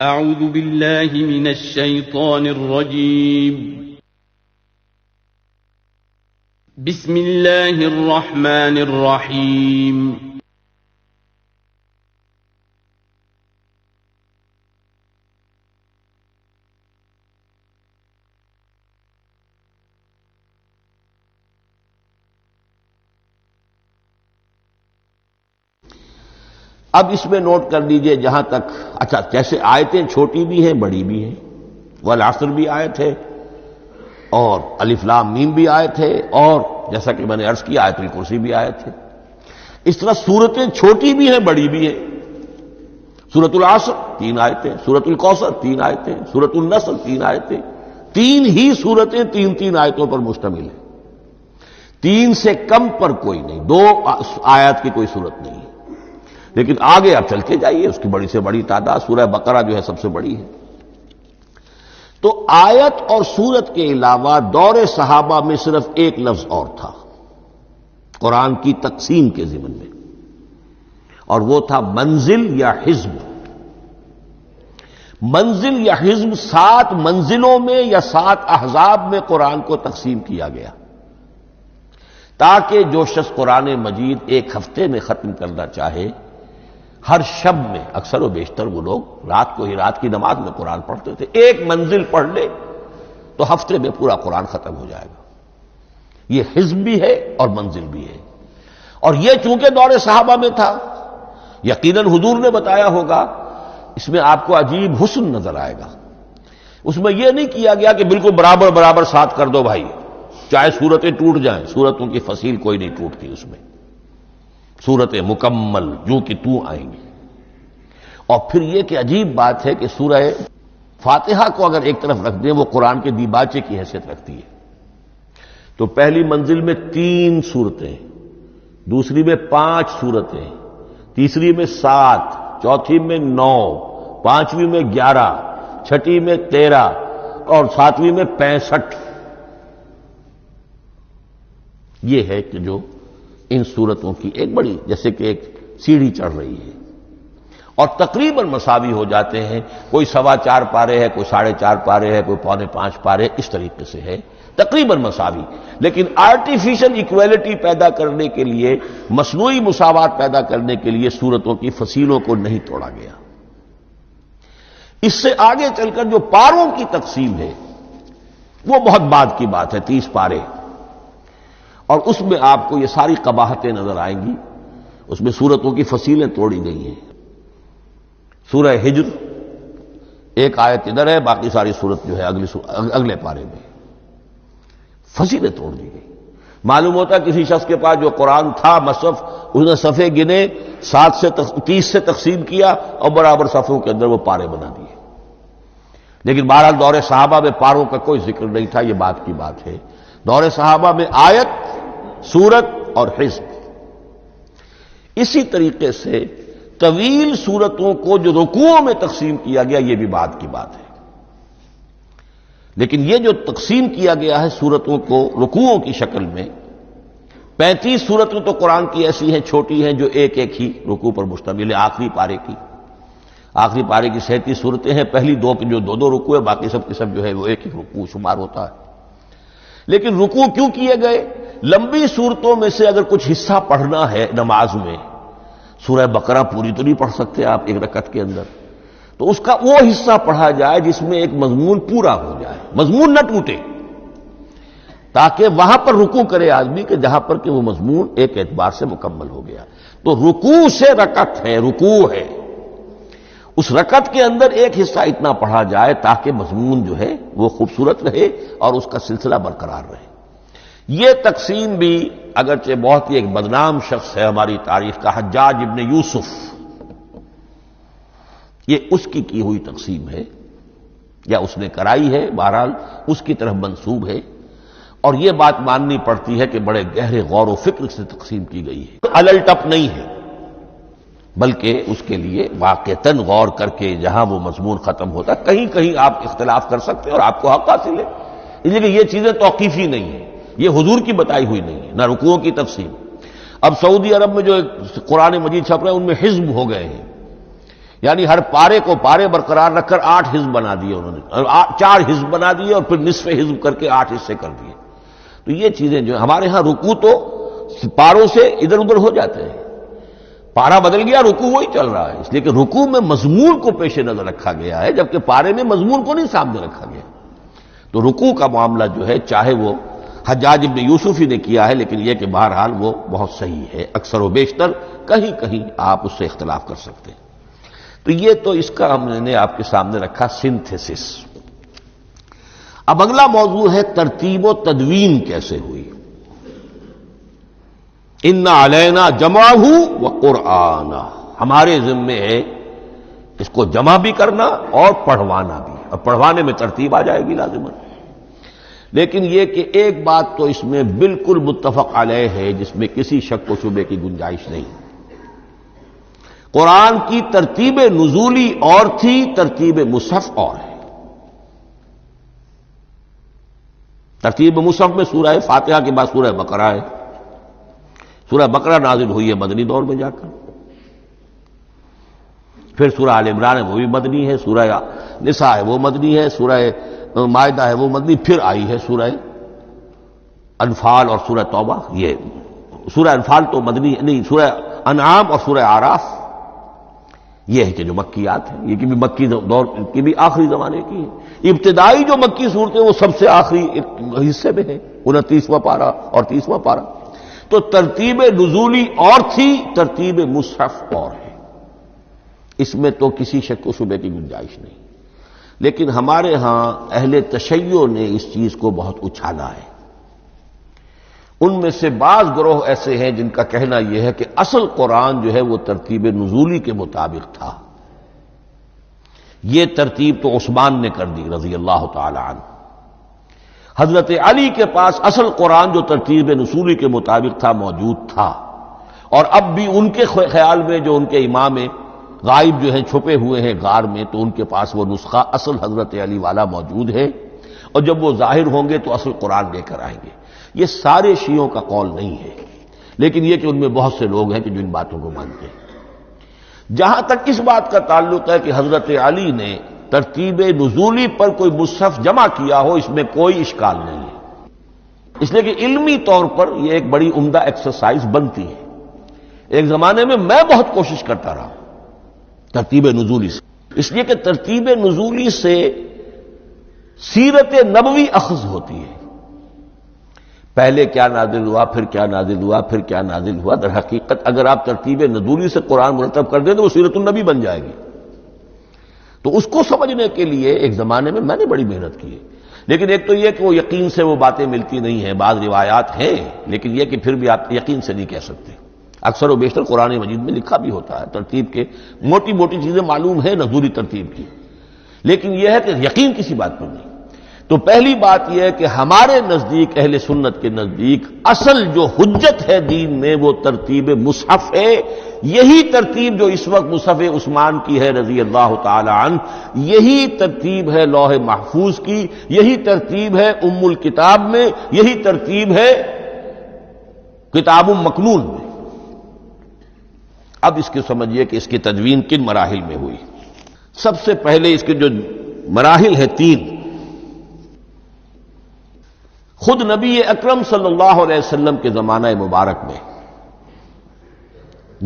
اعوذ باللہ من الشیطان الرجیم بسم اللہ الرحمن الرحیم اب اس میں نوٹ کر لیجئے جہاں تک اچھا جیسے آیتیں چھوٹی بھی ہیں بڑی بھی ہیں، والعصر بھی آیت ہے اور الف لام میم بھی آیت ہے، اور جیسا کہ میں نے عرض کیا آیت الکرسی بھی آیت ہے۔ اس طرح سورتیں چھوٹی بھی ہیں بڑی بھی ہیں۔ سورۃ العصر 3 آیتیں، سورۃ الکوثر 3 آیتیں، سورۃ النصر 3 آیتیں، 3 ہی سورتیں 3 آیتوں پر مشتمل ہیں۔ 3 سے کم پر کوئی نہیں، 2 آیات کی کوئی صورت نہیں ہے۔ لیکن آگے آپ چلتے جائیے، اس کی بڑی سے بڑی تعداد سورہ بقرہ جو ہے سب سے بڑی ہے۔ تو آیت اور سورت کے علاوہ دور صحابہ میں صرف ایک لفظ اور تھا قرآن کی تقسیم کے ضمن میں، اور وہ تھا منزل یا حزب۔ منزل یا حزب 7 منزلوں میں یا 7 احزاب میں قرآن کو تقسیم کیا گیا، تاکہ جو شخص قرآن مجید ایک ہفتے میں ختم کرنا چاہے، ہر شب میں اکثر و بیشتر وہ لوگ رات کو ہی رات کی نماز میں قرآن پڑھتے تھے، ایک منزل پڑھ لے تو ہفتے میں پورا قرآن ختم ہو جائے گا۔ یہ حزب بھی ہے اور منزل بھی ہے، اور یہ چونکہ دور صحابہ میں تھا، یقیناً حضور نے بتایا ہوگا، اس میں آپ کو عجیب حسن نظر آئے گا۔ اس میں یہ نہیں کیا گیا کہ بالکل برابر برابر ساتھ کر دو بھائی، چاہے صورتیں ٹوٹ جائیں، صورتوں کی فصیل کوئی نہیں ٹوٹتی، اس میں صورتیں مکمل جو کہ تو آئیں گی۔ اور پھر یہ کہ عجیب بات ہے کہ سورہ فاتحہ کو اگر ایک طرف رکھ دیں، وہ قرآن کے دیباچے کی حیثیت رکھتی ہے، تو پہلی منزل میں 3 سورتیں، دوسری میں 5 سورتیں، تیسری میں 7، چوتھی میں 9، پانچویں میں 11، چھٹی میں 13 اور 7ویں میں 65۔ یہ ہے کہ جو ان صورتوں کی ایک بڑی جیسے کہ ایک سیڑھی چڑھ رہی ہے، اور تقریباً مساوی ہو جاتے ہیں، کوئی 4.25 پارے ہے، کوئی 4.5 پارے ہے، کوئی 4.25 پارے، اس طریقے سے ہے تقریباً مساوی۔ لیکن آرٹیفیشل ایکویلٹی پیدا کرنے کے لیے، مصنوعی مساوات پیدا کرنے کے لیے صورتوں کی فصیلوں کو نہیں توڑا گیا۔ اس سے آگے چل کر جو پاروں کی تقسیم ہے وہ بہت بعد کی بات ہے، 30 پارے، اور اس میں آپ کو یہ ساری قباحتیں نظر آئیں گی۔ اس میں سورتوں کی فصیلیں توڑی گئی ہیں۔ سورہ ہجر ایک آیت ادھر ہے، باقی ساری سورت جو ہے اگلے پارے میں فصیلیں توڑ دی گئی۔ معلوم ہوتا ہے کسی شخص کے پاس جو قرآن تھا مصحف، اس نے صفحے گنے، 7 سے 30 سے تقسیم کیا اور برابر صفحوں کے اندر وہ پارے بنا دیے۔ لیکن بہرحال دور صحابہ میں پاروں کا کوئی ذکر نہیں تھا، یہ بات کی بات ہے۔ دور صحابہ میں آیت، سورت اور حزب۔ اسی طریقے سے طویل سورتوں کو جو رکوعوں میں تقسیم کیا گیا، یہ بھی بات کی بات ہے۔ لیکن یہ جو تقسیم کیا گیا ہے سورتوں کو رکوعوں کی شکل میں، 35 سورتیں تو قرآن کی ایسی ہیں چھوٹی ہیں جو ایک ایک ہی رکوع پر مشتمل ہے۔ آخری پارے کی 37 سورتیں ہیں، پہلی 2 کی جو 2 رکوع ہے، باقی سب کے سب جو ہے وہ ایک ایک رکوع شمار ہوتا ہے۔ لیکن رکوع کیوں کیے گئے؟ لمبی صورتوں میں سے اگر کچھ حصہ پڑھنا ہے نماز میں، سورہ بقرہ پوری تو نہیں پڑھ سکتے آپ ایک رکعت کے اندر، تو اس کا وہ حصہ پڑھا جائے جس میں ایک مضمون پورا ہو جائے، مضمون نہ ٹوٹے، تاکہ وہاں پر رکوع کرے آدمی کہ جہاں پر کہ وہ مضمون ایک اعتبار سے مکمل ہو گیا۔ تو رکوع سے رکعت ہے، رکوع ہے، اس رکعت کے اندر ایک حصہ اتنا پڑھا جائے تاکہ مضمون جو ہے وہ خوبصورت رہے اور اس کا سلسلہ برقرار رہے۔ یہ تقسیم بھی اگرچہ بہت ہی ایک بدنام شخص ہے ہماری تاریخ کا، حجاج ابن یوسف، یہ اس کی ہوئی تقسیم ہے یا اس نے کرائی ہے، بہرحال اس کی طرف منسوب ہے، اور یہ بات ماننی پڑتی ہے کہ بڑے گہرے غور و فکر سے تقسیم کی گئی ہے، الل ٹپ نہیں ہے، بلکہ اس کے لیے واقعتاً غور کر کے جہاں وہ مضمون ختم ہوتا ہے، کہیں کہیں آپ اختلاف کر سکتے ہیں اور آپ کو حق حاصل ہے، اس لیے کہ یہ چیزیں توقیفی نہیں ہیں، یہ حضور کی بتائی ہوئی نہیں ہے، نہ رکوعوں کی تقسیم۔ اب سعودی عرب میں جو قرآن مجید چھپ رہے ہیں ان میں حزب ہو گئے ہیں، یعنی ہر پارے کو پارے برقرار رکھ کر 8 حزب بنا دیے انہوں نے، 4 حزب بنا دیے اور پھر نصف حزب کر کے 8 حصے کر دیے۔ تو یہ چیزیں جو ہمارے ہاں رکوع تو پاروں سے ادھر ادھر ہو جاتے ہیں، پارا بدل گیا رکوع وہی چل رہا ہے، اس لیے کہ رکوع میں مضمون کو پیش نظر رکھا گیا ہے، جبکہ پارے میں مضمون کو نہیں سامنے رکھا گیا۔ تو رکوع کا معاملہ جو ہے چاہے وہ حجاج ابن یوسف ہی نے کیا ہے، لیکن یہ کہ بہرحال وہ بہت صحیح ہے، اکثر و بیشتر کہیں کہیں آپ اس سے اختلاف کر سکتے ہیں۔ تو یہ تو اس کا ہم نے آپ کے سامنے رکھا سنتھیسس۔ اب اگلا موضوع ہے ترتیب و تدوین کیسے ہوئی۔ ان علینا جمعہ و قرآنہ، ہمارے ذمے ہے اس کو جمع بھی کرنا اور پڑھوانا بھی، اور پڑھوانے میں ترتیب آ جائے گی لازماً۔ لیکن یہ کہ ایک بات تو اس میں بالکل متفق علیہ ہے جس میں کسی شک و شبے کی گنجائش نہیں، قرآن کی ترتیب نزولی اور تھی، ترتیب مصحف اور ہے۔ ترتیب مصحف میں سورہ فاتحہ کے بعد سورہ بقرہ ہے، سورہ بقرہ نازل ہوئی ہے مدنی دور میں جا کر، پھر سورہ آل عمران ہے وہ بھی مدنی ہے، سورہ نساء ہے وہ مدنی ہے، سورہ مائدہ ہے وہ مدنی، پھر آئی ہے سورہ انفال اور سورہ توبہ۔ یہ سورہ انفال تو مدنی نہیں، سورہ انعام اور سورہ اعراف یہ ہے کہ جو مکیات ہیں، یہ کہ بھی مکی دور کی بھی آخری زمانے کی ہے۔ ابتدائی جو مکی صورتیں وہ سب سے آخری حصے میں ہے، 29واں پارہ اور 30واں پارہ۔ تو ترتیب نزولی اور تھی، ترتیب مصحف اور ہے، اس میں تو کسی شک و شبے کی گنجائش نہیں۔ لیکن ہمارے ہاں اہل تشیع نے اس چیز کو بہت اچھالا ہے۔ ان میں سے بعض گروہ ایسے ہیں جن کا کہنا یہ ہے کہ اصل قرآن جو ہے وہ ترتیب نزولی کے مطابق تھا، یہ ترتیب تو عثمان نے کر دی رضی اللہ تعالی عنہ۔ حضرت علی کے پاس اصل قرآن جو ترتیب نزولی کے مطابق تھا موجود تھا، اور اب بھی ان کے خیال میں جو ان کے امام غائب جو ہیں چھپے ہوئے ہیں غار میں، تو ان کے پاس وہ نسخہ اصل حضرت علی والا موجود ہے، اور جب وہ ظاہر ہوں گے تو اصل قرآن لے کر آئیں گے۔ یہ سارے شیعوں کا قول نہیں ہے، لیکن یہ کہ ان میں بہت سے لوگ ہیں کہ جو ان باتوں کو مانتے ہیں۔ جہاں تک اس بات کا تعلق ہے کہ حضرت علی نے ترتیب نزولی پر کوئی مصحف جمع کیا ہو، اس میں کوئی اشکال نہیں ہے، اس لیے کہ علمی طور پر یہ ایک بڑی عمدہ ایکسرسائز بنتی ہے۔ ایک زمانے میں بہت کوشش کرتا رہا ترتیب نزولی سے، اس لیے کہ ترتیب نزولی سے سیرت نبوی اخذ ہوتی ہے، پہلے کیا نازل ہوا، پھر کیا نازل ہوا، پھر کیا نازل ہوا۔ در حقیقت اگر آپ ترتیب نزولی سے قرآن مرتب کر دیں تو وہ سیرت النبی بن جائے گی۔ تو اس کو سمجھنے کے لیے ایک زمانے میں نے بڑی محنت کی ہے، لیکن ایک تو یہ کہ وہ یقین سے وہ باتیں ملتی نہیں ہیں، بعض روایات ہیں، لیکن یہ کہ پھر بھی آپ یقین سے نہیں کہہ سکتے۔ اکثر و بیشتر قرآن مجید میں لکھا بھی ہوتا ہے، ترتیب کے موٹی موٹی چیزیں معلوم ہیں نزولی ترتیب کی، لیکن یہ ہے کہ یقین کسی بات پر نہیں۔ تو پہلی بات یہ ہے کہ ہمارے نزدیک، اہل سنت کے نزدیک، اصل جو حجت ہے دین میں وہ ترتیب مصحف ہے۔ یہی ترتیب جو اس وقت مصحف عثمان کی ہے رضی اللہ تعالی عنہ، یہی ترتیب ہے لوح محفوظ کی، یہی ترتیب ہے ام الکتاب میں، یہی ترتیب ہے کتاب مکنون میں۔ اب اس کو سمجھیے کہ اس کی تدوین کن مراحل میں ہوئی۔ سب سے پہلے اس کے جو مراحل ہیں 3، خود نبی اکرم صلی اللہ علیہ وسلم کے زمانہ مبارک میں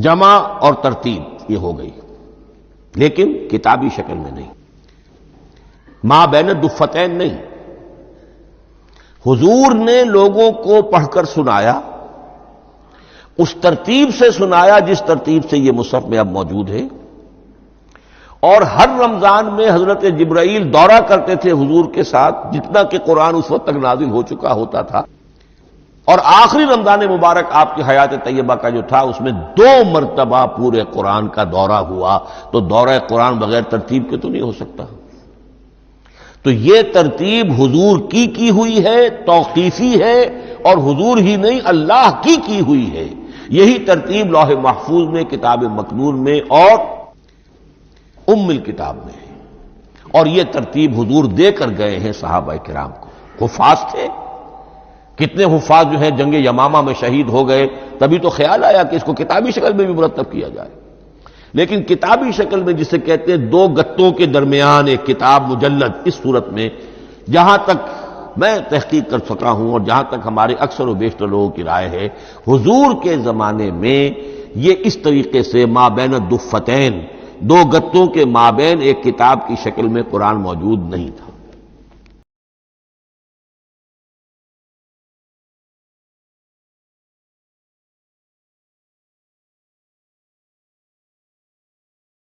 جمع اور ترتیب یہ ہو گئی، لیکن کتابی شکل میں نہیں، ما بین الدفتین نہیں۔ حضور نے لوگوں کو پڑھ کر سنایا، اس ترتیب سے سنایا جس ترتیب سے یہ مصحف میں اب موجود ہے، اور ہر رمضان میں حضرت جبرائیل دورہ کرتے تھے حضور کے ساتھ، جتنا کہ قرآن اس وقت تک نازل ہو چکا ہوتا تھا، اور آخری رمضان مبارک آپ کی حیات طیبہ کا جو تھا اس میں 2 مرتبہ پورے قرآن کا دورہ ہوا۔ تو دورہ قرآن بغیر ترتیب کے تو نہیں ہو سکتا۔ تو یہ ترتیب حضور کی ہوئی ہے، توقیفی ہے، اور حضور ہی نہیں اللہ کی ہوئی ہے۔ یہی ترتیب لوح محفوظ میں، کتاب مکنون میں اور ام الکتاب میں ہے، اور یہ ترتیب حضور دے کر گئے ہیں صحابہ کرام کو۔ حفاظ تھے، کتنے حفاظ جو ہیں جنگ یمامہ میں شہید ہو گئے، تبھی تو خیال آیا کہ اس کو کتابی شکل میں بھی مرتب کیا جائے، لیکن کتابی شکل میں جسے کہتے ہیں دو گتوں کے درمیان ایک کتاب مجلد، اس صورت میں جہاں تک میں تحقیق کر سکا ہوں اور جہاں تک ہمارے اکثر و بیشتر لوگوں کی رائے ہے، حضور کے زمانے میں یہ اس طریقے سے مابین الدفتین، دو گتوں کے مابین ایک کتاب کی شکل میں قرآن موجود نہیں تھا۔